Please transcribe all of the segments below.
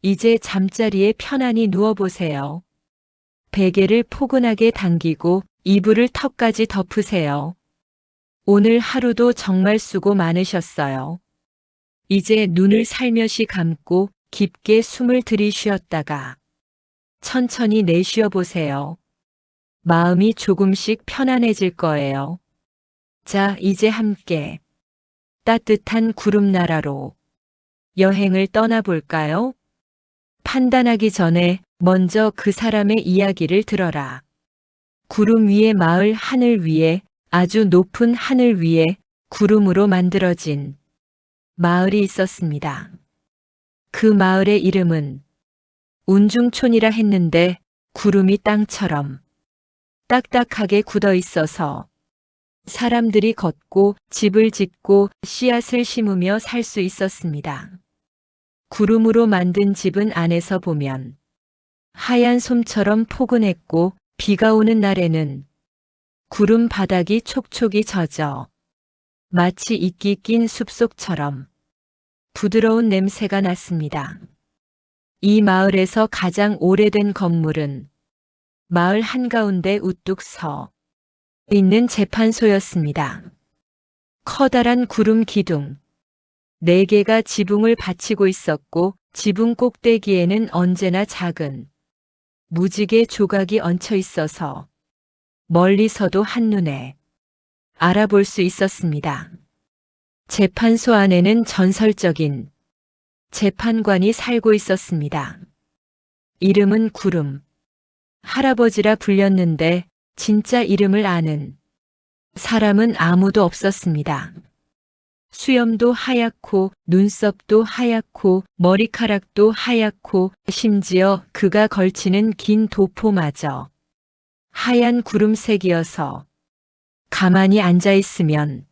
이제 잠자리에 편안히 누워보세요. 베개를 포근하게 당기고 이불을 턱까지 덮으세요. 오늘 하루도 정말 수고 많으셨어요. 이제 눈을 살며시 감고 깊게 숨을 들이쉬었다가 천천히 내쉬어 보세요. 마음이 조금씩 편안해질 거예요. 자, 이제 함께 따뜻한 구름나라로 여행을 떠나볼까요? 판단하기 전에 먼저 그 사람의 이야기를 들어라. 구름 위의 마을, 하늘 위에, 아주 높은 하늘 위에 구름으로 만들어진 마을이 있었습니다. 그 마을의 이름은 운중촌이라 했는데 구름이 땅처럼 딱딱하게 굳어 있어서 사람들이 걷고 집을 짓고 씨앗을 심으며 살 수 있었습니다. 구름으로 만든 집은 안에서 보면 하얀 솜처럼 포근했고 비가 오는 날에는 구름 바닥이 촉촉이 젖어 마치 이끼 낀 숲속처럼 부드러운 냄새가 났습니다. 이 마을에서 가장 오래된 건물은 마을 한가운데 우뚝 서 있는 재판소였습니다. 커다란 구름 기둥 4개가 지붕을 받치고 있었고 지붕 꼭대기에는 언제나 작은 무지개 조각이 얹혀 있어서 멀리서도 한눈에 알아볼 수 있었습니다. 재판소 안에는 전설적인 재판관이 살고 있었습니다. 이름은 구름 할아버지라 불렸는데 진짜 이름을 아는 사람은 아무도 없었습니다. 수염도 하얗고 눈썹도 하얗고 머리카락도 하얗고 심지어 그가 걸치는 긴 도포마저 하얀 구름색이어서 가만히 앉아 있으면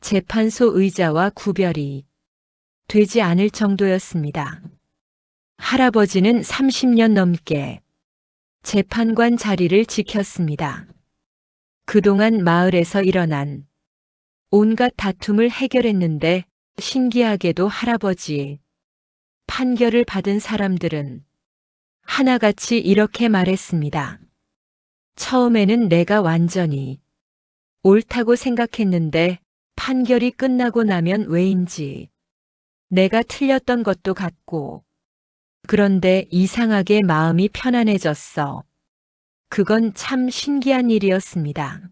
재판소 의자와 구별이 되지 않을 정도였습니다. 할아버지는 30년 넘게 재판관 자리를 지켰습니다. 그동안 마을에서 일어난 온갖 다툼을 해결했는데 신기하게도 할아버지의 판결을 받은 사람들은 하나같이 이렇게 말했습니다. 처음에는 내가 완전히 옳다고 생각했는데 판결이 끝나고 나면 왜인지 내가 틀렸던 것도 같고 그런데 이상하게 마음이 편안해졌어. 그건 참 신기한 일이었습니다.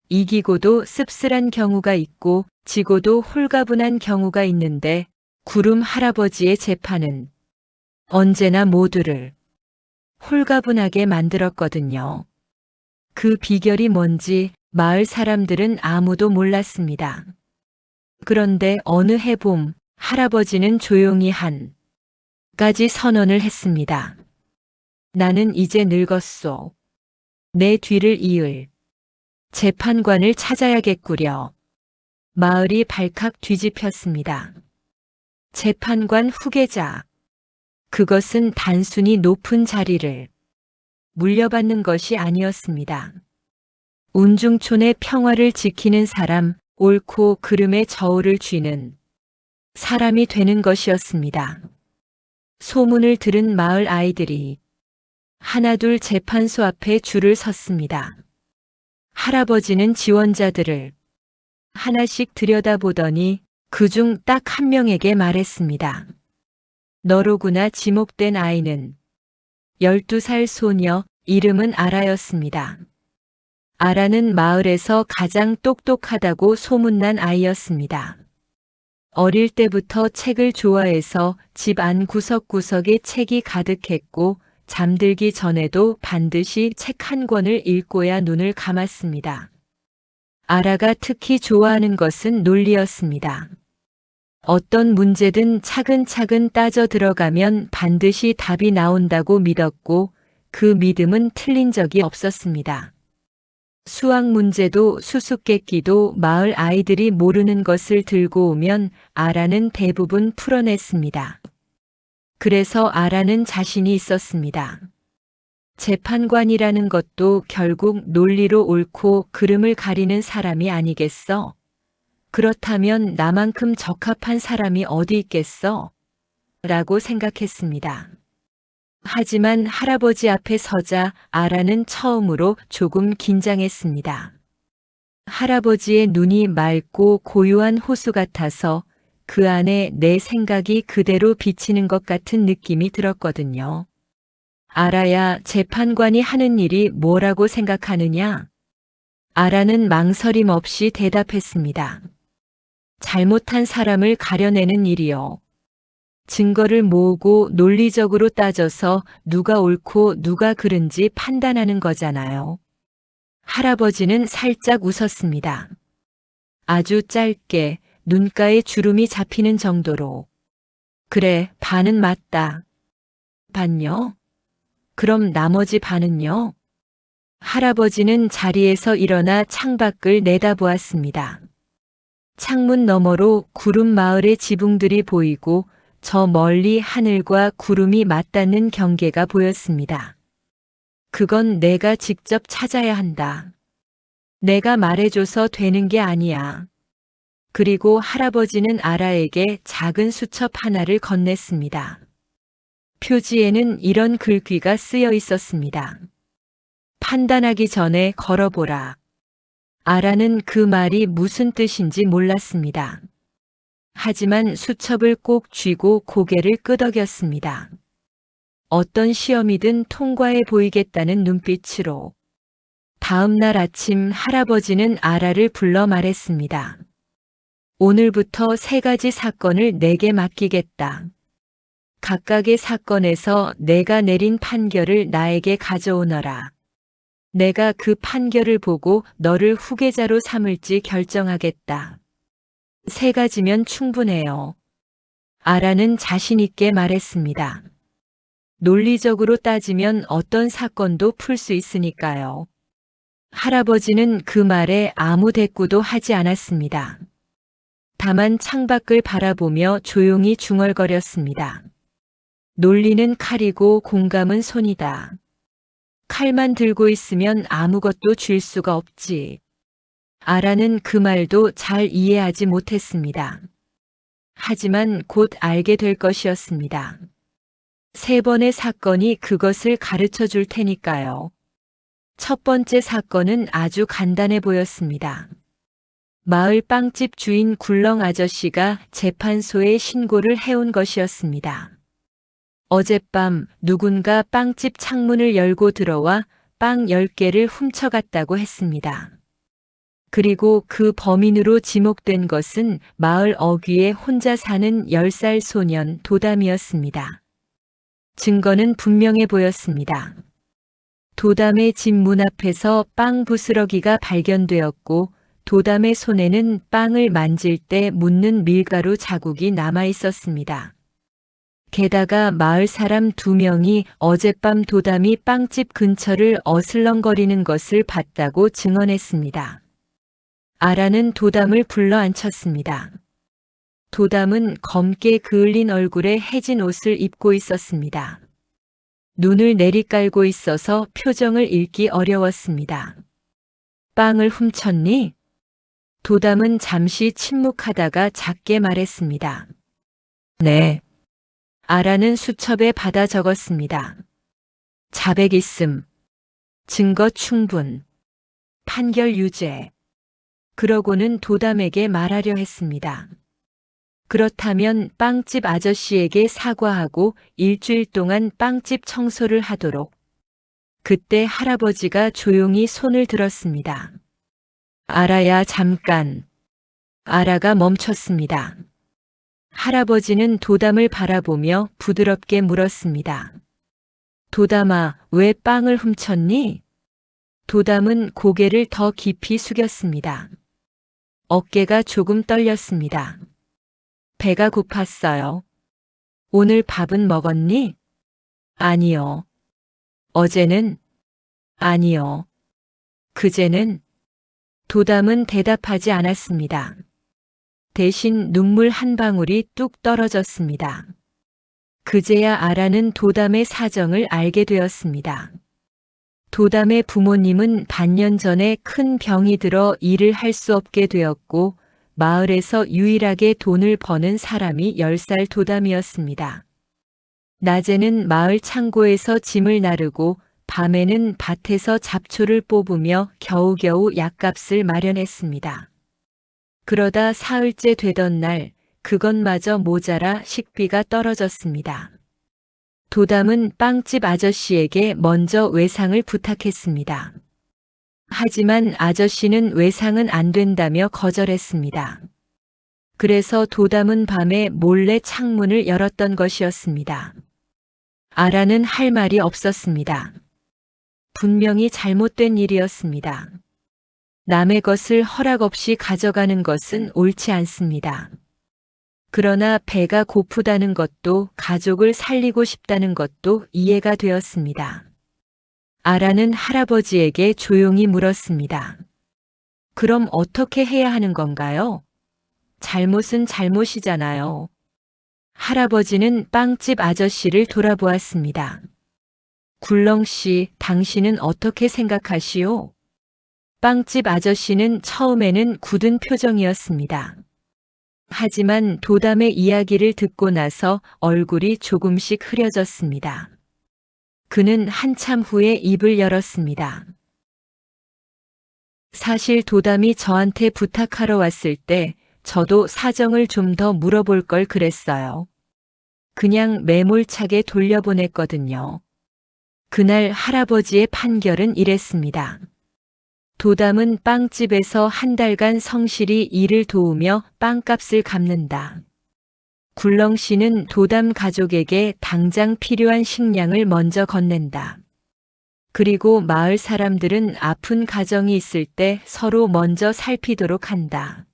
이기고도 씁쓸한 경우가 있고 지고도 홀가분한 경우가 있는데 구름 할아버지의 재판은 언제나 모두를 홀가분하게 만들었거든요. 그 비결이 뭔지 마을 사람들은 아무도 몰랐습니다. 그런데 어느 해 봄 할아버지는 조용히 한 가지 선언을 했습니다. 나는 이제 늙었소. 내 뒤를 이을 재판관을 찾아야겠구려. 마을이 발칵 뒤집혔습니다. 재판관 후계자. 그것은 단순히 높은 자리를 물려받는 것이 아니었습니다. 운중촌의 평화를 지키는 사람, 옳고 그름의 저울을 쥐는 사람이 되는 것이었습니다. 소문을 들은 마을 아이들이 하나둘 재판소 앞에 줄을 섰습니다. 할아버지는 지원자들을 하나씩 들여다보더니 그중 딱 한 명에게 말했습니다. 너로구나. 지목된 아이는 12살 소녀, 이름은 아라였습니다. 아라는 마을에서 가장 똑똑하다고 소문난 아이였습니다. 어릴 때부터 책을 좋아해서 집 안 구석구석에 책이 가득했고 잠들기 전에도 반드시 책 한 권을 읽고야 눈을 감았습니다. 아라가 특히 좋아하는 것은 논리였습니다. 어떤 문제든 차근차근 따져 들어가면 반드시 답이 나온다고 믿었고 그 믿음은 틀린 적이 없었습니다. 수학 문제도 수수께끼도 마을 아이들이 모르는 것을 들고 오면 아라는 대부분 풀어냈습니다. 그래서 아라는 자신이 있었습니다. 재판관이라는 것도 결국 논리로 옳고 그름을 가리는 사람이 아니겠어? 그렇다면 나만큼 적합한 사람이 어디 있겠어? 라고 생각했습니다. 하지만 할아버지 앞에 서자 아라는 처음으로 조금 긴장했습니다. 할아버지의 눈이 맑고 고요한 호수 같아서 그 안에 내 생각이 그대로 비치는 것 같은 느낌이 들었거든요. 아라야, 재판관이 하는 일이 뭐라고 생각하느냐? 아라는 망설임 없이 대답했습니다. 잘못한 사람을 가려내는 일이요. 증거를 모으고 논리적으로 따져서 누가 옳고 누가 그른지 판단하는 거잖아요. 할아버지는 살짝 웃었습니다. 아주 짧게 눈가에 주름이 잡히는 정도로. 그래, 반은 맞다. 반요? 그럼 나머지 반은요? 할아버지는 자리에서 일어나 창밖을 내다보았습니다. 창문 너머로 구름 마을의 지붕들이 보이고 저 멀리 하늘과 구름이 맞닿는 경계가 보였습니다. 그건 내가 직접 찾아야 한다. 내가 말해줘서 되는 게 아니야. 그리고 할아버지는 아라에게 작은 수첩 하나를 건넸습니다. 표지에는 이런 글귀가 쓰여 있었습니다. 판단하기 전에 걸어보라. 아라는 그 말이 무슨 뜻인지 몰랐습니다. 하지만 수첩을 꼭 쥐고 고개를 끄덕였습니다. 어떤 시험이든 통과해 보이겠다는 눈빛으로. 다음 날 아침 할아버지는 아라를 불러 말했습니다. 오늘부터 3가지 사건을 내게 맡기겠다. 각각의 사건에서 내가 내린 판결을 나에게 가져오너라. 내가 그 판결을 보고 너를 후계자로 삼을지 결정하겠다. 3가지면 충분해요. 아라는 자신 있게 말했습니다. 논리적으로 따지면 어떤 사건도 풀 수 있으니까요. 할아버지는 그 말에 아무 대꾸도 하지 않았습니다. 다만 창밖을 바라보며 조용히 중얼거렸습니다. 논리는 칼이고 공감은 손이다. 칼만 들고 있으면 아무것도 쥘 수가 없지. 아라는 그 말도 잘 이해하지 못했습니다. 하지만 곧 알게 될 것이었습니다. 3번의 사건이 그것을 가르쳐 줄 테니까요. 첫 번째 사건은 아주 간단해 보였습니다. 마을 빵집 주인 굴렁 아저씨가 재판소에 신고를 해온 것이었습니다. 어젯밤 누군가 빵집 창문을 열고 들어와 빵 10개를 훔쳐갔다고 했습니다. 그리고 그 범인으로 지목된 것은 마을 어귀에 혼자 사는 10살 소년 도담이었습니다. 증거는 분명해 보였습니다. 도담의 집 문 앞에서 빵 부스러기가 발견되었고 도담의 손에는 빵을 만질 때 묻는 밀가루 자국이 남아 있었습니다. 게다가 마을 사람 2명이 어젯밤 도담이 빵집 근처를 어슬렁거리는 것을 봤다고 증언했습니다. 아라는 도담을 불러 앉혔습니다. 도담은 검게 그을린 얼굴에 해진 옷을 입고 있었습니다. 눈을 내리깔고 있어서 표정을 읽기 어려웠습니다. 빵을 훔쳤니? 도담은 잠시 침묵하다가 작게 말했습니다. 네. 아라는 수첩에 받아 적었습니다. 자백 있음. 증거 충분. 판결 유죄. 그러고는 도담에게 말하려 했습니다. 그렇다면 빵집 아저씨에게 사과하고 일주일 동안 빵집 청소를 하도록. 그때 할아버지가 조용히 손을 들었습니다. 아라야, 잠깐. 아라가 멈췄습니다. 할아버지는 도담을 바라보며 부드럽게 물었습니다. 도담아, 왜 빵을 훔쳤니? 도담은 고개를 더 깊이 숙였습니다. 어깨가 조금 떨렸습니다. 배가 고팠어요. 오늘 밥은 먹었니? 아니요. 어제는? 아니요. 그제는? 도담은 대답하지 않았습니다. 대신 눈물 한 방울이 뚝 떨어졌습니다. 그제야 아라는 도담의 사정을 알게 되었습니다. 도담의 부모님은 반년 전에 큰 병이 들어 일을 할 수 없게 되었고 마을에서 유일하게 돈을 버는 사람이 10살 도담이었습니다. 낮에는 마을 창고에서 짐을 나르고 밤에는 밭에서 잡초를 뽑으며 겨우겨우 약값을 마련했습니다. 그러다 사흘째 되던 날 그것마저 모자라 식비가 떨어졌습니다. 도담은 빵집 아저씨에게 먼저 외상을 부탁했습니다. 하지만 아저씨는 외상은 안 된다며 거절했습니다. 그래서 도담은 밤에 몰래 창문을 열었던 것이었습니다. 아라는 할 말이 없었습니다. 분명히 잘못된 일이었습니다. 남의 것을 허락 없이 가져가는 것은 옳지 않습니다. 그러나 배가 고프다는 것도 가족을 살리고 싶다는 것도 이해가 되었습니다. 아라는 할아버지에게 조용히 물었습니다. 그럼 어떻게 해야 하는 건가요? 잘못은 잘못이잖아요. 할아버지는 빵집 아저씨를 돌아보았습니다. 굴렁씨, 당신은 어떻게 생각하시오? 빵집 아저씨는 처음에는 굳은 표정이었습니다. 하지만 도담의 이야기를 듣고 나서 얼굴이 조금씩 흐려졌습니다. 그는 한참 후에 입을 열었습니다. 사실 도담이 저한테 부탁하러 왔을 때 저도 사정을 좀 더 물어볼 걸 그랬어요. 그냥 매몰차게 돌려보냈거든요. 그날 할아버지의 판결은 이랬습니다. 도담은 빵집에서 한 달간 성실히 일을 도우며 빵값을 갚는다. 굴렁씨는 도담 가족에게 당장 필요한 식량을 먼저 건넨다. 그리고 마을 사람들은 아픈 가정이 있을 때 서로 먼저 살피도록 한다.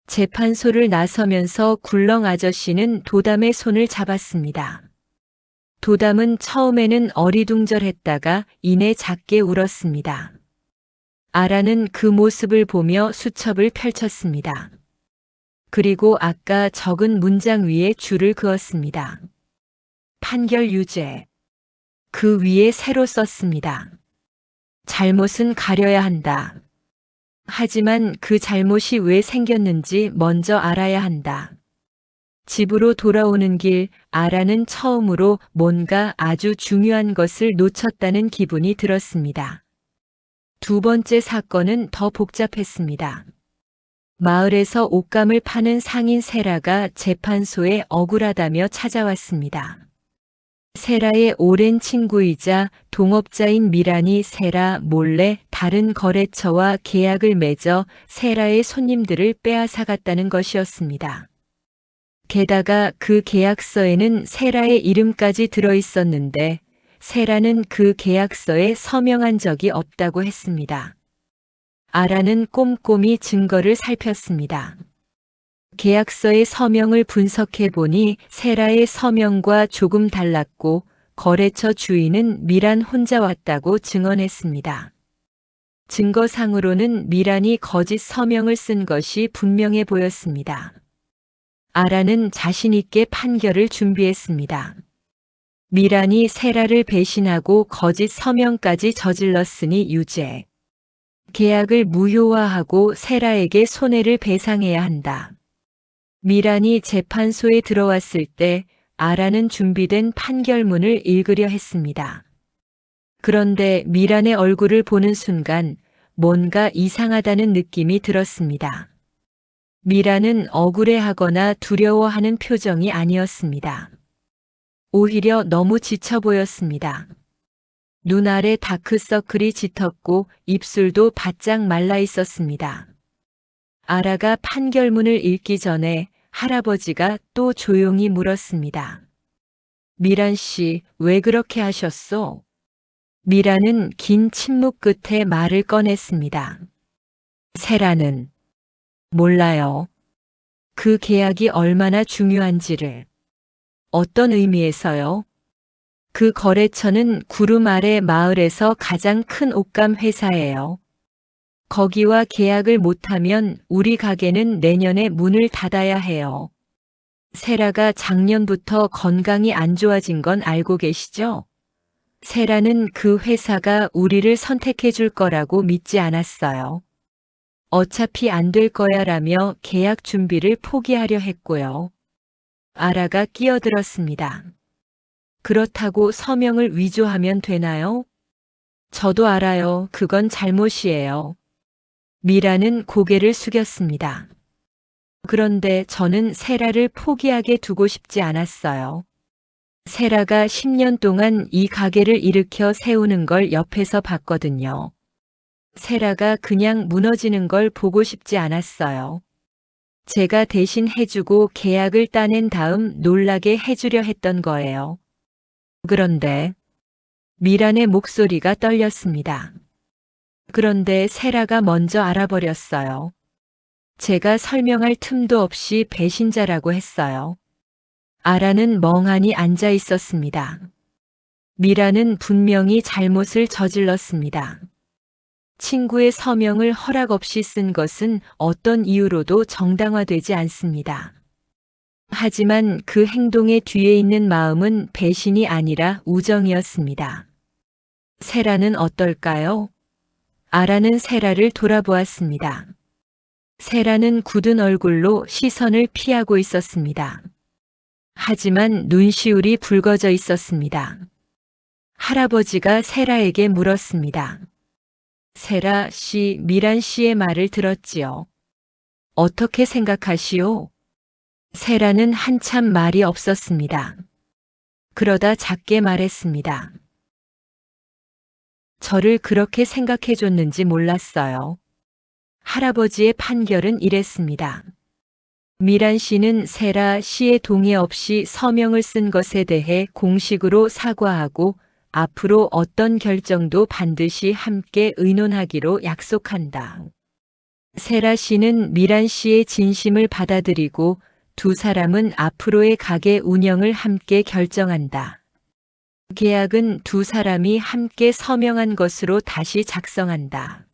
재판소를 나서면서 굴렁 아저씨는 도담의 손을 잡았습니다. 도담은 처음에는 어리둥절했다가 이내 작게 울었습니다. 아라는 그 모습을 보며 수첩을 펼쳤습니다. 그리고 아까 적은 문장 위에 줄을 그었습니다. 판결 유죄. 그 위에 새로 썼습니다. 잘못은 가려야 한다. 하지만 그 잘못이 왜 생겼는지 먼저 알아야 한다. 집으로 돌아오는 길, 아라는 처음으로 뭔가 아주 중요한 것을 놓쳤다는 기분이 들었습니다. 두 번째 사건은 더 복잡했습니다. 마을에서 옷감을 파는 상인 세라가 재판소에 억울하다며 찾아왔습니다. 세라의 오랜 친구이자 동업자인 미란이 세라 몰래 다른 거래처와 계약을 맺어 세라의 손님들을 빼앗아갔다는 것이었습니다. 게다가 그 계약서에는 세라의 이름까지 들어있었는데 세라는 그 계약서에 서명한 적이 없다고 했습니다. 아라는 꼼꼼히 증거를 살폈습니다. 계약서의 서명을 분석해 보니 세라의 서명과 조금 달랐고 거래처 주인은 미란 혼자 왔다고 증언했습니다. 증거상으로는 미란이 거짓 서명을 쓴 것이 분명해 보였습니다. 아라는 자신 있게 판결을 준비했습니다. 미란이 세라를 배신하고 거짓 서명까지 저질렀으니 유죄. 계약을 무효화하고 세라에게 손해를 배상해야 한다. 미란이 재판소에 들어왔을 때 아라는 준비된 판결문을 읽으려 했습니다. 그런데 미란의 얼굴을 보는 순간 뭔가 이상하다는 느낌이 들었습니다. 미란은 억울해하거나 두려워하는 표정이 아니었습니다. 오히려 너무 지쳐 보였습니다. 눈 아래 다크서클이 짙었고 입술도 바짝 말라 있었습니다. 아라가 판결문을 읽기 전에 할아버지가 또 조용히 물었습니다. 미란 씨, 왜 그렇게 하셨소? 미란은 긴 침묵 끝에 말을 꺼냈습니다. 세라는 몰라요. 그 계약이 얼마나 중요한지를. 어떤 의미에서요? 그 거래처는 구름 아래 마을에서 가장 큰 옷감 회사예요. 거기와 계약을 못하면 우리 가게는 내년에 문을 닫아야 해요. 세라가 작년부터 건강이 안 좋아진 건 알고 계시죠? 세라는 그 회사가 우리를 선택해 줄 거라고 믿지 않았어요. 어차피 안 될 거야 라며 계약 준비를 포기하려 했고요. 아라가 끼어들었습니다. 그렇다고 서명을 위조하면 되나요? 저도 알아요. 그건 잘못이에요. 미라는 고개를 숙였습니다. 그런데 저는 세라를 포기하게 두고 싶지 않았어요. 세라가 10년 동안 이 가게를 일으켜 세우는 걸 옆에서 봤거든요. 세라가 그냥 무너지는 걸 보고 싶지 않았어요. 제가 대신 해주고 계약을 따낸 다음 놀라게 해주려 했던 거예요. 그런데 미란의 목소리가 떨렸습니다. 그런데 세라가 먼저 알아버렸어요. 제가 설명할 틈도 없이 배신자라고 했어요. 아라는 멍하니 앉아 있었습니다. 미라는 분명히 잘못을 저질렀습니다. 친구의 서명을 허락 없이 쓴 것은 어떤 이유로도 정당화되지 않습니다. 하지만 그 행동의 뒤에 있는 마음은 배신이 아니라 우정이었습니다. 세라는 어떨까요? 아라는 세라를 돌아보았습니다. 세라는 굳은 얼굴로 시선을 피하고 있었습니다. 하지만 눈시울이 붉어져 있었습니다. 할아버지가 세라에게 물었습니다. 세라 씨, 미란 씨의 말을 들었지요. 어떻게 생각하시오? 세라는 한참 말이 없었습니다. 그러다 작게 말했습니다. 저를 그렇게 생각해 줬는지 몰랐어요. 할아버지의 판결은 이랬습니다. 미란 씨는 세라 씨의 동의 없이 서명을 쓴 것에 대해 공식으로 사과하고 앞으로 어떤 결정도 반드시 함께 의논하기로 약속한다. 세라 씨는 미란 씨의 진심을 받아들이고 두 사람은 앞으로의 가게 운영을 함께 결정한다. 계약은 두 사람이 함께 서명한 것으로 다시 작성한다.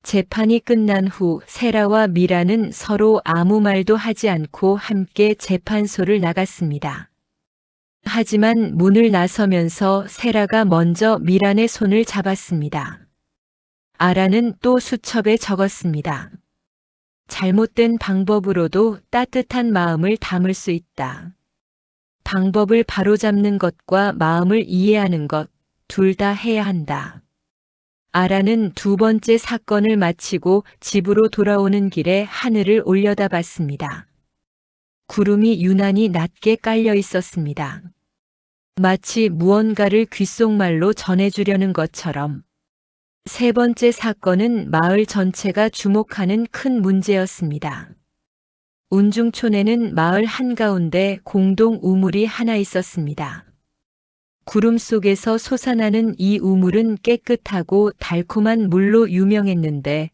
재판이 끝난 후 세라와 미라는 서로 아무 말도 하지 않고 함께 재판소를 나갔습니다. 하지만 문을 나서면서 세라가 먼저 미란의 손을 잡았습니다. 아라는 또 수첩에 적었습니다. 잘못된 방법으로도 따뜻한 마음을 담을 수 있다. 방법을 바로잡는 것과 마음을 이해하는 것, 둘 다 해야 한다. 아라는 두 번째 사건을 마치고 집으로 돌아오는 길에 하늘을 올려다봤습니다. 구름이 유난히 낮게 깔려 있었습니다. 마치 무언가를 귓속말로 전해주려는 것처럼. 세 번째 사건은 마을 전체가 주목하는 큰 문제였습니다. 운중촌에는 마을 한가운데 공동 우물이 하나 있었습니다. 구름 속에서 솟아나는 이 우물은 깨끗하고 달콤한 물로 유명했는데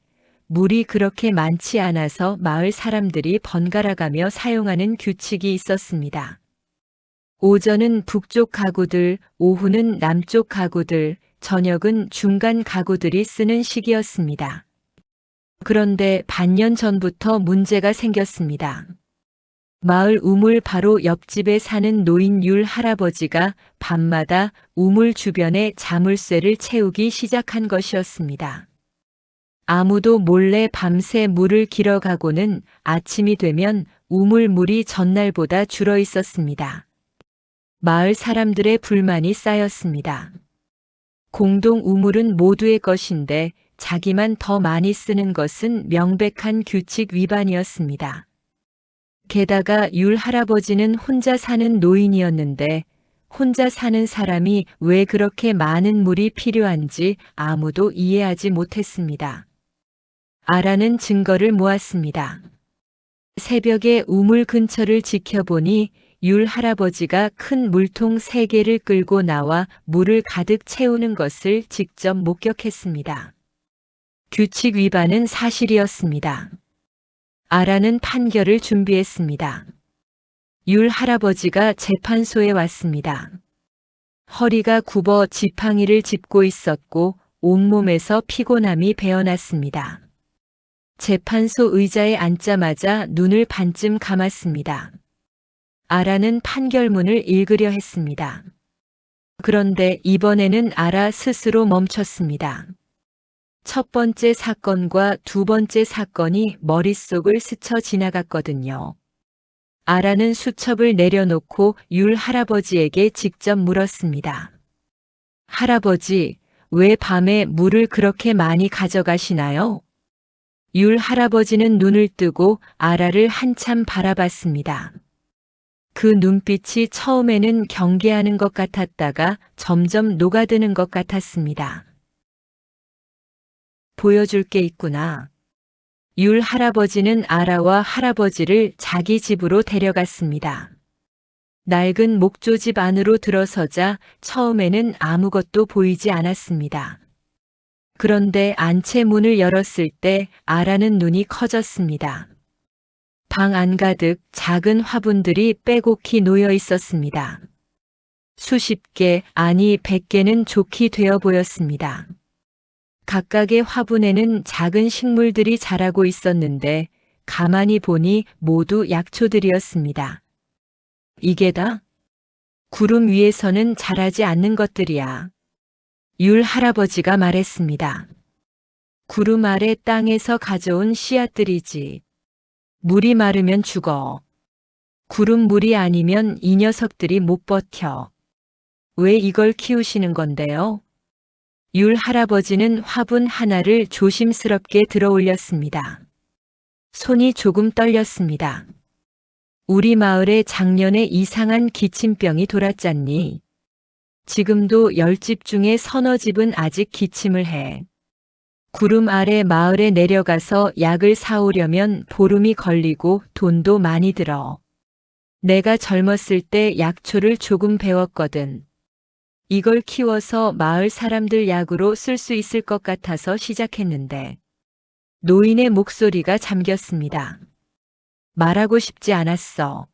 물이 그렇게 많지 않아서 마을 사람들이 번갈아가며 사용하는 규칙이 있었습니다. 오전은 북쪽 가구들, 오후는 남쪽 가구들, 저녁은 중간 가구들이 쓰는 시기였습니다. 그런데 반년 전부터 문제가 생겼습니다. 마을 우물 바로 옆집에 사는 노인 율 할아버지가 밤마다 우물 주변에 자물쇠를 채우기 시작한 것이었습니다. 아무도 몰래 밤새 물을 길어가고는 아침이 되면 우물 물이 전날보다 줄어 있었습니다. 마을 사람들의 불만이 쌓였습니다. 공동 우물은 모두의 것인데 자기만 더 많이 쓰는 것은 명백한 규칙 위반이었습니다. 게다가 율 할아버지는 혼자 사는 노인이었는데 혼자 사는 사람이 왜 그렇게 많은 물이 필요한지 아무도 이해하지 못했습니다. 아라는 증거를 모았습니다. 새벽에 우물 근처를 지켜보니 율 할아버지가 큰 물통 3개를 끌고 나와 물을 가득 채우는 것을 직접 목격했습니다. 규칙 위반은 사실이었습니다. 아라는 판결을 준비했습니다. 율 할아버지가 재판소에 왔습니다. 허리가 굽어 지팡이를 짚고 있었고 온몸에서 피곤함이 배어났습니다. 재판소 의자에 앉자마자 눈을 반쯤 감았습니다. 아라는 판결문을 읽으려 했습니다. 그런데 이번에는 아라 스스로 멈췄습니다. 첫 번째 사건과 두 번째 사건이 머릿속을 스쳐 지나갔거든요. 아라는 수첩을 내려놓고 율 할아버지에게 직접 물었습니다. 할아버지, 왜 밤에 물을 그렇게 많이 가져가시나요? 율 할아버지는 눈을 뜨고 아라를 한참 바라봤습니다. 그 눈빛이 처음에는 경계하는 것 같았다가 점점 녹아드는 것 같았습니다. 보여줄 게 있구나. 율 할아버지는 아라와 할아버지를 자기 집으로 데려갔습니다. 낡은 목조집 안으로 들어서자 처음에는 아무것도 보이지 않았습니다. 그런데 안채 문을 열었을 때 아라는 눈이 커졌습니다. 방 안가득 작은 화분들이 빼곡히 놓여 있었습니다. 수십 개, 아니 100개는 좋게 되어 보였습니다. 각각의 화분에는 작은 식물들이 자라고 있었는데 가만히 보니 모두 약초들이었습니다. 이게 다? 구름 위에서는 자라지 않는 것들이야. 율 할아버지가 말했습니다. 구름 아래 땅에서 가져온 씨앗들이지. 물이 마르면 죽어. 구름 물이 아니면 이 녀석들이 못 버텨. 왜 이걸 키우시는 건데요? 율 할아버지는 화분 하나를 조심스럽게 들어 올렸습니다. 손이 조금 떨렸습니다. 우리 마을에 작년에 이상한 기침병이 돌았잖니. 지금도 10집 중에 서너 집은 아직 기침을 해. 구름 아래 마을에 내려가서 약을 사오려면 보름이 걸리고 돈도 많이 들어. 내가 젊었을 때 약초를 조금 배웠거든. 이걸 키워서 마을 사람들 약으로 쓸 수 있을 것 같아서 시작했는데 노인의 목소리가 잠겼습니다. 말하고 싶지 않았어.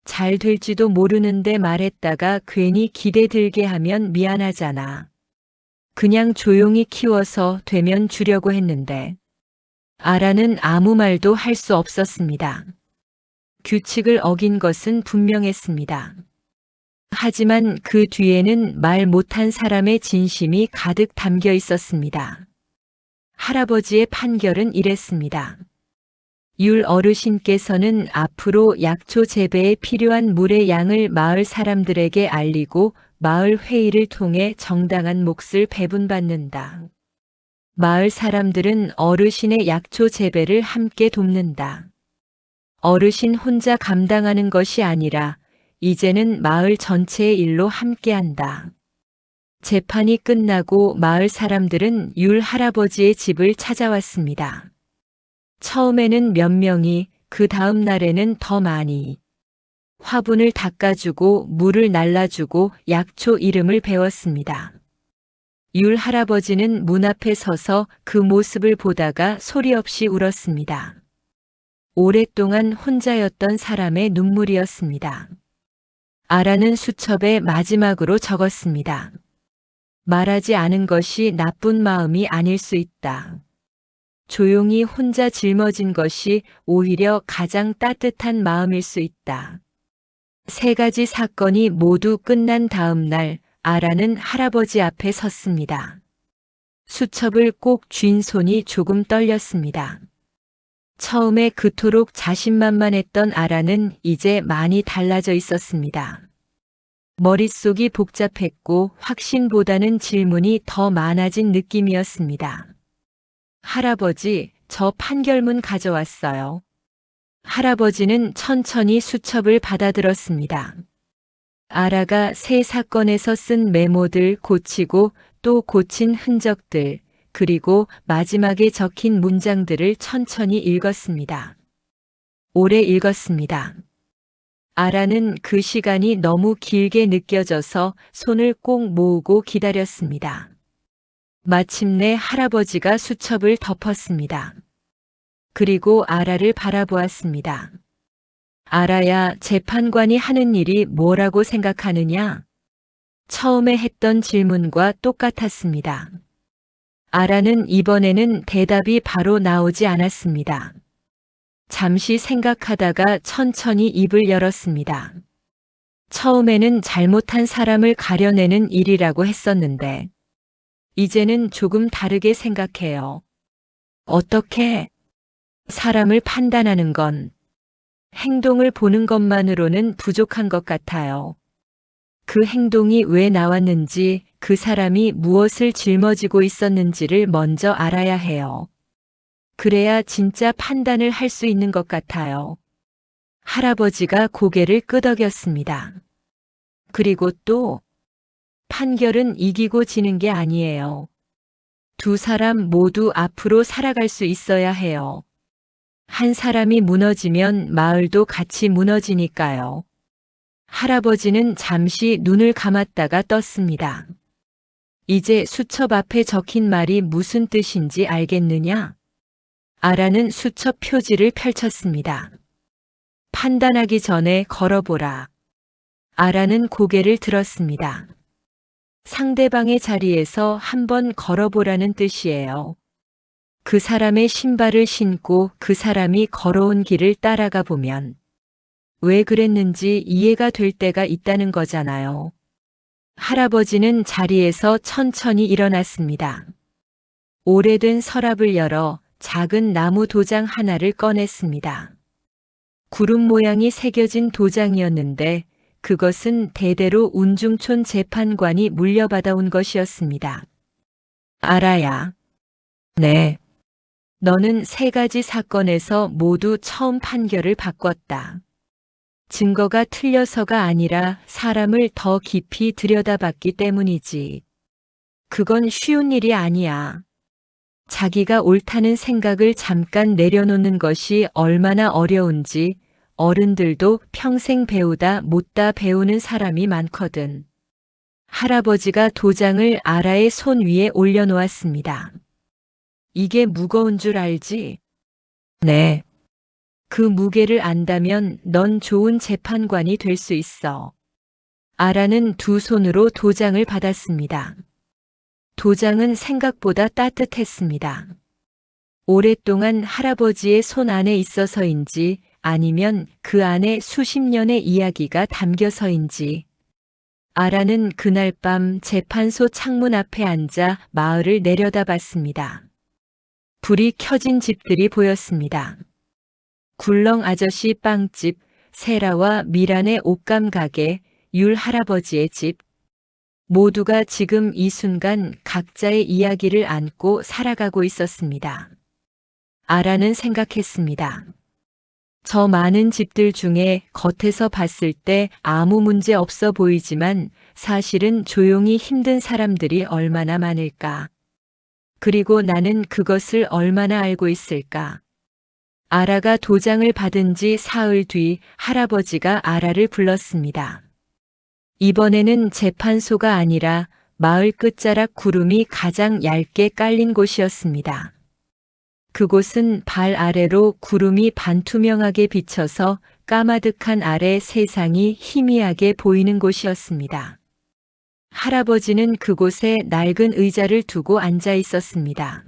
잘 될지도 모르는데 말했다가 괜히 기대 들게 하면 미안하잖아. 그냥 조용히 키워서 되면 주려고 했는데 아라는 아무 말도 할 수 없었습니다. 규칙을 어긴 것은 분명했습니다. 하지만 그 뒤에는 말 못한 사람의 진심이 가득 담겨 있었습니다. 할아버지의 판결은 이랬습니다. 율 어르신께서는 앞으로 약초 재배에 필요한 물의 양을 마을 사람들에게 알리고 마을 회의를 통해 정당한 몫을 배분받는다. 마을 사람들은 어르신의 약초 재배를 함께 돕는다. 어르신 혼자 감당하는 것이 아니라 이제는 마을 전체의 일로 함께한다. 재판이 끝나고 마을 사람들은 율 할아버지의 집을 찾아왔습니다. 처음에는 몇 명이, 그 다음 날에는 더 많이. 화분을 닦아주고 물을 날라주고 약초 이름을 배웠습니다. 율 할아버지는 문 앞에 서서 그 모습을 보다가 소리 없이 울었습니다. 오랫동안 혼자였던 사람의 눈물이었습니다. 아라는 수첩에 마지막으로 적었습니다. 말하지 않은 것이 나쁜 마음이 아닐 수 있다. 조용히 혼자 짊어진 것이 오히려 가장 따뜻한 마음일 수 있다. 3가지 사건이 모두 끝난 다음 날 아라는 할아버지 앞에 섰습니다. 수첩을 꼭 쥔 손이 조금 떨렸습니다. 처음에 그토록 자신만만했던 아라는 이제 많이 달라져 있었습니다. 머릿속이 복잡했고 확신보다는 질문이 더 많아진 느낌이었습니다. 할아버지, 저 판결문 가져왔어요. 할아버지는 천천히 수첩을 받아들었습니다. 아라가 새 사건에서 쓴 메모들 고치고 또 고친 흔적들, 그리고 마지막에 적힌 문장들을 천천히 읽었습니다. 오래 읽었습니다. 아라는 그 시간이 너무 길게 느껴져서 손을 꼭 모으고 기다렸습니다. 마침내 할아버지가 수첩을 덮었습니다. 그리고 아라를 바라보았습니다. 아라야, 재판관이 하는 일이 뭐라고 생각하느냐? 처음에 했던 질문과 똑같았습니다. 아라는 이번에는 대답이 바로 나오지 않았습니다. 잠시 생각하다가 천천히 입을 열었습니다. 처음에는 잘못한 사람을 가려내는 일이라고 했었는데, 이제는 조금 다르게 생각해요. 어떻게? 사람을 판단하는 건 행동을 보는 것만으로는 부족한 것 같아요. 그 행동이 왜 나왔는지, 그 사람이 무엇을 짊어지고 있었는지를 먼저 알아야 해요. 그래야 진짜 판단을 할 수 있는 것 같아요. 할아버지가 고개를 끄덕였습니다. 그리고 또, 판결은 이기고 지는 게 아니에요. 두 사람 모두 앞으로 살아갈 수 있어야 해요. 한 사람이 무너지면 마을도 같이 무너지니까요. 할아버지는 잠시 눈을 감았다가 떴습니다. 이제 수첩 앞에 적힌 말이 무슨 뜻인지 알겠느냐? 아라는 수첩 표지를 펼쳤습니다. 판단하기 전에 걸어보라. 아라는 고개를 들었습니다. 상대방의 자리에서 한번 걸어보라는 뜻이에요. 그 사람의 신발을 신고 그 사람이 걸어온 길을 따라가 보면 왜 그랬는지 이해가 될 때가 있다는 거잖아요. 할아버지는 자리에서 천천히 일어났습니다. 오래된 서랍을 열어 작은 나무 도장 하나를 꺼냈습니다. 구름 모양이 새겨진 도장이었는데 그것은 대대로 운중촌 재판관이 물려받아온 것이었습니다. 아라야. 네. 너는 3가지 사건에서 모두 처음 판결을 바꿨다. 증거가 틀려서가 아니라 사람을 더 깊이 들여다봤기 때문이지. 그건 쉬운 일이 아니야. 자기가 옳다는 생각을 잠깐 내려놓는 것이 얼마나 어려운지 어른들도 평생 배우다 못다 배우는 사람이 많거든. 할아버지가 도장을 아라의 손 위에 올려놓았습니다. 이게 무거운 줄 알지? 네. 그 무게를 안다면 넌 좋은 재판관이 될 수 있어. 아라는 두 손으로 도장을 받았습니다. 도장은 생각보다 따뜻했습니다. 오랫동안 할아버지의 손 안에 있어서인지 아니면 그 안에 수십 년의 이야기가 담겨서인지 아라는 그날 밤 재판소 창문 앞에 앉아 마을을 내려다봤습니다. 불이 켜진 집들이 보였습니다. 굴렁 아저씨 빵집, 세라와 미란의 옷감 가게, 율 할아버지의 집. 모두가 지금 이 순간 각자의 이야기를 안고 살아가고 있었습니다. 아라는 생각했습니다. 저 많은 집들 중에 겉에서 봤을 때 아무 문제 없어 보이지만 사실은 조용히 힘든 사람들이 얼마나 많을까. 그리고 나는 그것을 얼마나 알고 있을까. 아라가 도장을 받은 지 사흘 뒤 할아버지가 아라를 불렀습니다. 이번에는 재판소가 아니라 마을 끝자락 구름이 가장 얇게 깔린 곳이었습니다. 그곳은 발 아래로 구름이 반투명하게 비쳐서 까마득한 아래 세상이 희미하게 보이는 곳이었습니다. 할아버지는 그곳에 낡은 의자를 두고 앉아 있었습니다.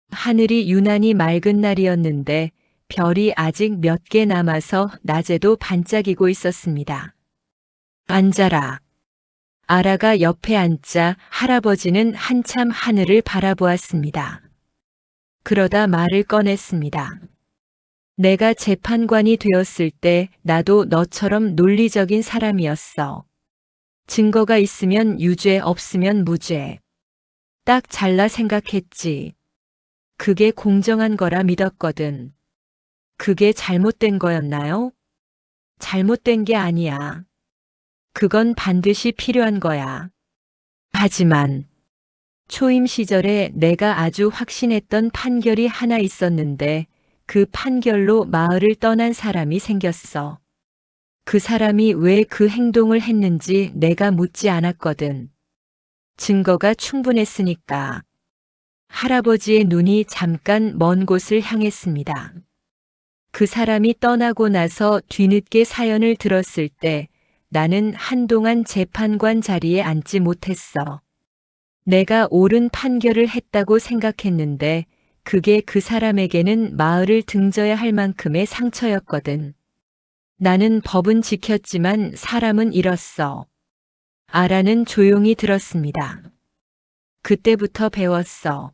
하늘이 유난히 맑은 날이었는데 별이 아직 몇 개 남아서 낮에도 반짝이고 있었습니다. 앉아라. 아라가 옆에 앉자 할아버지는 한참 하늘을 바라보았습니다. 그러다 말을 꺼냈습니다. 내가 재판관이 되었을 때 나도 너처럼 논리적인 사람이었어. 증거가 있으면 유죄, 없으면 무죄. 딱 잘라 생각했지. 그게 공정한 거라 믿었거든. 그게 잘못된 거였나요? 잘못된 게 아니야. 그건 반드시 필요한 거야. 하지만 초임 시절에 내가 아주 확신했던 판결이 하나 있었는데 그 판결로 마을을 떠난 사람이 생겼어. 그 사람이 왜 그 행동을 했는지 내가 묻지 않았거든. 증거가 충분했으니까. 할아버지의 눈이 잠깐 먼 곳을 향했습니다. 그 사람이 떠나고 나서 뒤늦게 사연을 들었을 때 나는 한동안 재판관 자리에 앉지 못했어. 내가 옳은 판결을 했다고 생각했는데 그게 그 사람에게는 마을을 등져야 할 만큼의 상처였거든. 나는 법은 지켰지만 사람은 잃었어. 아라는 조용히 들었습니다. 그때부터 배웠어.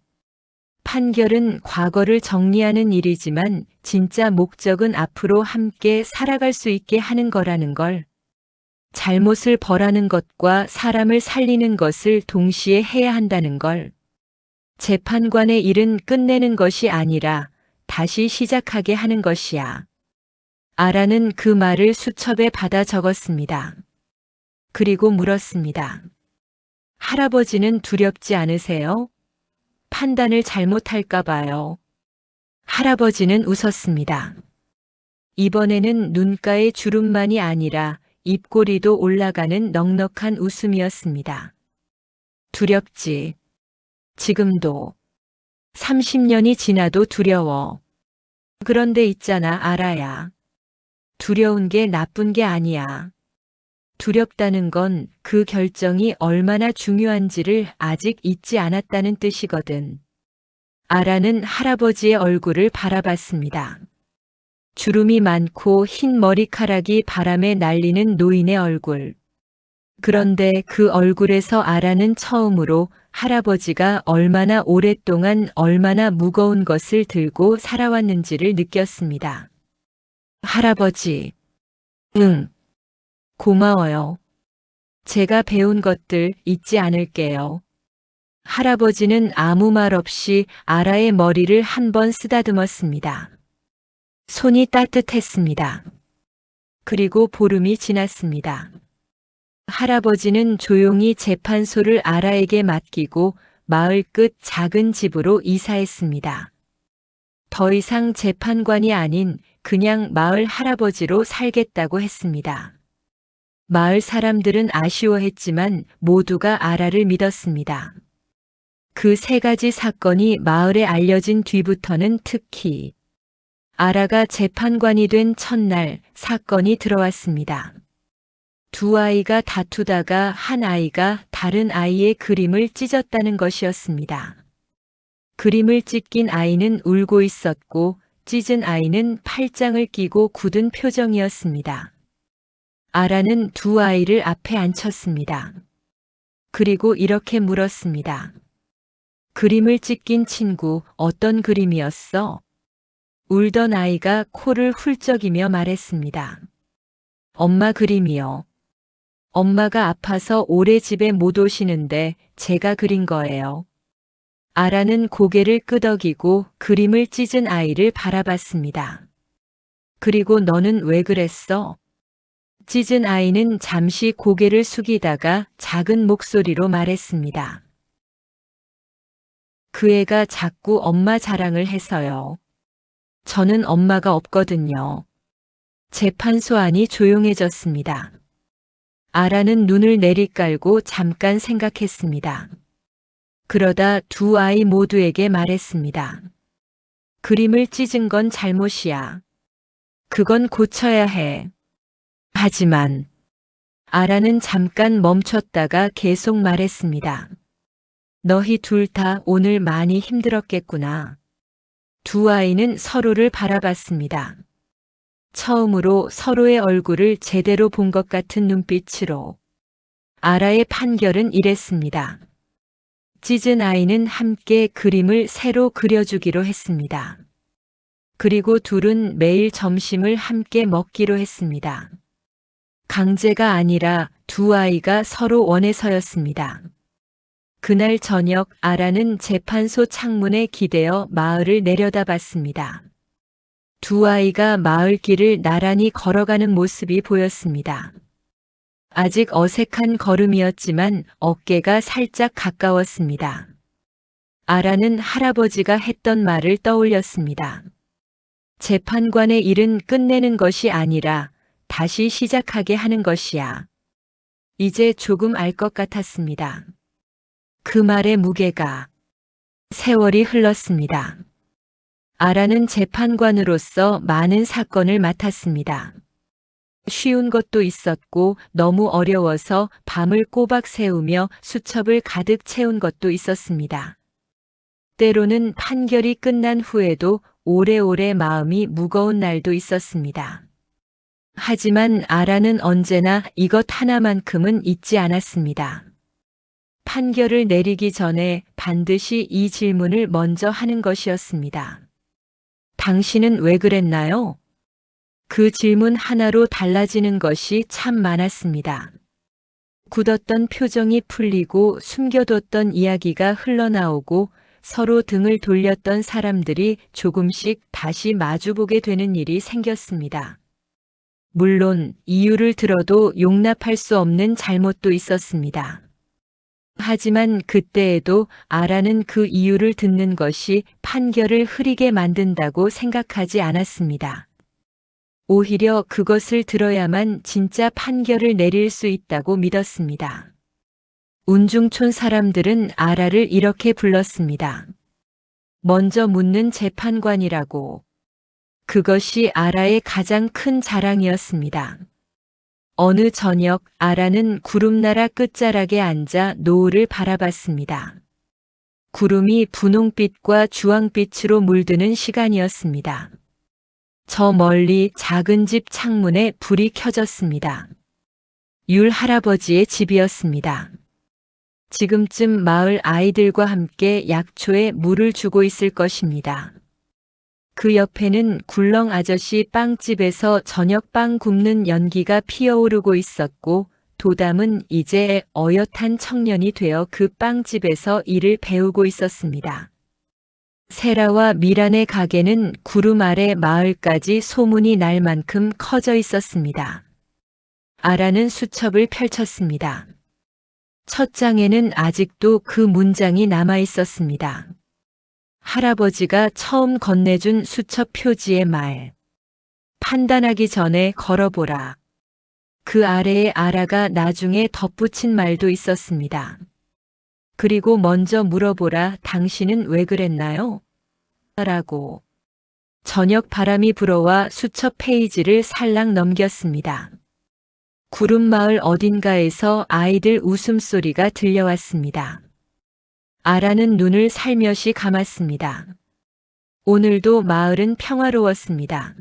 판결은 과거를 정리하는 일이지만 진짜 목적은 앞으로 함께 살아갈 수 있게 하는 거라는 걸. 잘못을 벌하는 것과 사람을 살리는 것을 동시에 해야 한다는 걸. 재판관의 일은 끝내는 것이 아니라 다시 시작하게 하는 것이야. 아라는 그 말을 수첩에 받아 적었습니다. 그리고 물었습니다. 할아버지는 두렵지 않으세요? 판단을 잘못할까 봐요. 할아버지는 웃었습니다. 이번에는 눈가의 주름만이 아니라 입꼬리도 올라가는 넉넉한 웃음이었습니다. 두렵지. 지금도. 30년이 지나도 두려워. 그런데 있잖아, 아라야. 두려운 게 나쁜 게 아니야. 두렵다는 건 그 결정이 얼마나 중요한지를 아직 잊지 않았다는 뜻이거든. 아라는 할아버지의 얼굴을 바라봤습니다. 주름이 많고 흰 머리카락이 바람에 날리는 노인의 얼굴. 그런데 그 얼굴에서 아라는 처음으로 할아버지가 얼마나 오랫동안 얼마나 무거운 것을 들고 살아왔는지를 느꼈습니다. 할아버지. 응. 고마워요. 제가 배운 것들 잊지 않을게요. 할아버지는 아무 말 없이 아라의 머리를 한 번 쓰다듬었습니다. 손이 따뜻했습니다. 그리고 보름이 지났습니다. 할아버지는 조용히 재판소를 아라에게 맡기고 마을 끝 작은 집으로 이사했습니다. 더 이상 재판관이 아닌 그냥 마을 할아버지로 살겠다고 했습니다. 마을 사람들은 아쉬워했지만 모두가 아라를 믿었습니다. 그 3가지 사건이 마을에 알려진 뒤부터는 특히 아라가 재판관이 된 첫날 사건이 들어왔습니다. 2 아이가 다투다가 한 아이가 다른 아이의 그림을 찢었다는 것이었습니다. 그림을 찢긴 아이는 울고 있었고 찢은 아이는 팔짱을 끼고 굳은 표정이었습니다. 아라는 2 아이를 앞에 앉혔습니다. 그리고 이렇게 물었습니다. 그림을 찢긴 친구 어떤 그림이었어? 울던 아이가 코를 훌쩍이며 말했습니다. 엄마 그림이요. 엄마가 아파서 오래 집에 못 오시는데 제가 그린 거예요. 아라는 고개를 끄덕이고 그림을 찢은 아이를 바라봤습니다. 그리고 너는 왜 그랬어? 찢은 아이는 잠시 고개를 숙이다가 작은 목소리로 말했습니다. 그 애가 자꾸 엄마 자랑을 해서요. 저는 엄마가 없거든요. 재판소 안이 조용해졌습니다. 아라는 눈을 내리깔고 잠깐 생각했습니다. 그러다 2 아이 모두에게 말했습니다. 그림을 찢은 건 잘못이야. 그건 고쳐야 해. 하지만 아라는 잠깐 멈췄다가 계속 말했습니다. 너희 둘 다 오늘 많이 힘들었겠구나. 2 아이는 서로를 바라봤습니다. 처음으로 서로의 얼굴을 제대로 본 것 같은 눈빛으로. 아라의 판결은 이랬습니다. 찢은 아이는 함께 그림을 새로 그려주기로 했습니다. 그리고 둘은 매일 점심을 함께 먹기로 했습니다. 강제가 아니라 2 아이가 서로 원해서였습니다. 그날 저녁 아라는 재판소 창문에 기대어 마을을 내려다봤습니다. 2 아이가 마을 길을 나란히 걸어가는 모습이 보였습니다. 아직 어색한 걸음이었지만 어깨가 살짝 가까웠습니다. 아라는 할아버지가 했던 말을 떠올렸습니다. 재판관의 일은 끝내는 것이 아니라 다시 시작하게 하는 것이야. 이제 조금 알 것 같았습니다. 그 말의 무게가. 세월이 흘렀습니다. 아라는 재판관으로서 많은 사건을 맡았습니다. 쉬운 것도 있었고 너무 어려워서 밤을 꼬박 새우며 수첩을 가득 채운 것도 있었습니다. 때로는 판결이 끝난 후에도 오래오래 마음이 무거운 날도 있었습니다. 하지만 아라는 언제나 이것 하나만큼은 잊지 않았습니다. 판결을 내리기 전에 반드시 이 질문을 먼저 하는 것이었습니다. 당신은 왜 그랬나요? 그 질문 하나로 달라지는 것이 참 많았습니다. 굳었던 표정이 풀리고 숨겨뒀던 이야기가 흘러나오고 서로 등을 돌렸던 사람들이 조금씩 다시 마주보게 되는 일이 생겼습니다. 물론 이유를 들어도 용납할 수 없는 잘못도 있었습니다. 하지만 그때에도 아라는 그 이유를 듣는 것이 판결을 흐리게 만든다고 생각하지 않았습니다. 오히려 그것을 들어야만 진짜 판결을 내릴 수 있다고 믿었습니다. 운중촌 사람들은 아라를 이렇게 불렀습니다. 먼저 묻는 재판관이라고. 그것이 아라의 가장 큰 자랑이었습니다. 어느 저녁 아라는 구름나라 끝자락에 앉아 노을을 바라봤습니다. 구름이 분홍빛과 주황빛으로 물드는 시간이었습니다. 저 멀리 작은 집 창문에 불이 켜졌습니다. 율 할아버지의 집이었습니다. 지금쯤 마을 아이들과 함께 약초에 물을 주고 있을 것입니다. 그 옆에는 굴렁 아저씨 빵집에서 저녁 빵 굽는 연기가 피어오르고 있었고 도담은 이제 어엿한 청년이 되어 그 빵집에서 일을 배우고 있었습니다. 세라와 미란의 가게는 구름 아래 마을까지 소문이 날 만큼 커져 있었습니다. 아라는 수첩을 펼쳤습니다. 첫 장에는 아직도 그 문장이 남아 있었습니다. 할아버지가 처음 건네준 수첩 표지의 말. 판단하기 전에 걸어보라. 그 아래에 아라가 나중에 덧붙인 말도 있었습니다. 그리고 먼저 물어보라. 당신은 왜 그랬나요? 라고. 저녁 바람이 불어와 수첩 페이지를 살랑 넘겼습니다. 구름마을 어딘가에서 아이들 웃음소리가 들려왔습니다. 아라는 눈을 살며시 감았습니다. 오늘도 마을은 평화로웠습니다.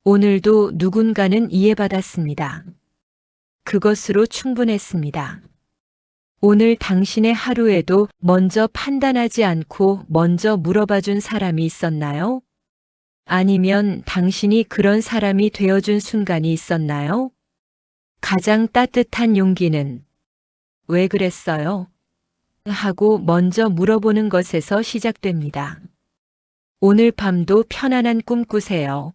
오늘도 누군가는 이해받았습니다. 그것으로 충분했습니다. 오늘 당신의 하루에도 먼저 판단하지 않고 먼저 물어봐준 사람이 있었나요? 아니면 당신이 그런 사람이 되어준 순간이 있었나요? 가장 따뜻한 용기는 왜 그랬어요? 하고 먼저 물어보는 것에서 시작됩니다. 오늘 밤도 편안한 꿈 꾸세요.